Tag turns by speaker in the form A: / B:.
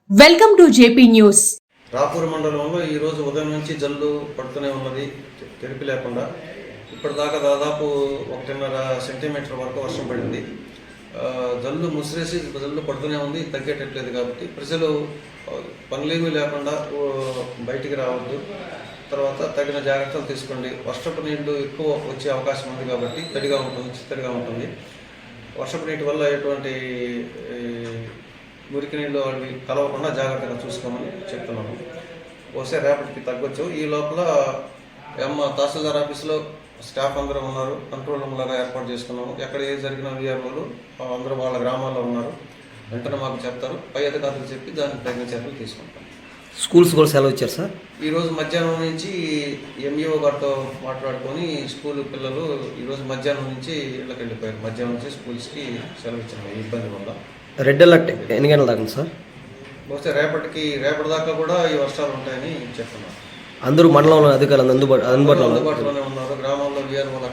A: Welcome to JP news.
B: Rapur మండలంలో ఈరోజు ఉదయం నుంచి జల్లు పడుతూనే ఉన్నది, తెరిపి లేకుండా. ఇప్పటిదాకా దాదాపు 1.5 సెంటీమీటర్ వరకు వర్షం పడింది. జల్లు ముసిరేసి జల్లు పడుతూనే ఉంది, తగ్గేటట్లేదు. కాబట్టి ప్రజలు పనులేమీ లేకుండా బయటికి రావద్దు. తర్వాత తగిన జాగ్రత్తలు తీసుకోండి. వర్షపు నీళ్లు ఎక్కువ వచ్చే అవకాశం ఉంది కాబట్టి తడిగా ఉంటుంది, చిత్తడిగా ఉంటుంది. వర్షపు నీటి వల్ల ఎటువంటి మురికి నీళ్ళు అవి కలవకుండా జాగ్రత్తగా చూసుకోమని చెప్తున్నాను. ఒకసారి రేపటికి తగ్గొచ్చు. ఈ లోపల తహసీల్దార్ ఆఫీసులో స్టాఫ్ అందరూ ఉన్నారు, కంట్రోల్ రూమ్ లాగా ఏర్పాటు చేసుకున్నాము. ఎక్కడ ఏది జరిగిన వీఆర్ఓలు అందరూ వాళ్ళ గ్రామాల్లో ఉన్నారు. వెంటనే మాకు చెప్తారు, పై అధికారులు చెప్పి దానికి తగిన చర్యలు తీసుకుంటాం.
C: స్కూల్స్ కూడా సెలవు ఇచ్చారు సార్.
B: ఈరోజు మధ్యాహ్నం నుంచి ఎంఈఓ గారితో మాట్లాడుకొని స్కూల్ పిల్లలు ఈరోజు మధ్యాహ్నం నుంచి ఇళ్ళకి వెళ్ళిపోయారు. మధ్యాహ్నం నుంచి స్కూల్స్కి సెలవు ఇచ్చాము ఈ ఇబ్బంది వల్ల.
C: రెడ్ అలర్ట్ ఎన్ని గంటల దాకా సార్?
B: బహుశా రేపటి దాకా కూడా ఈ వర్షాలు ఉంటాయని చెప్తున్నారు.
C: అందరూ మండలంలో అధికారులు అందుబాటులోనే
B: ఉన్నారు. గ్రామాల్లో వీఆర్ఓల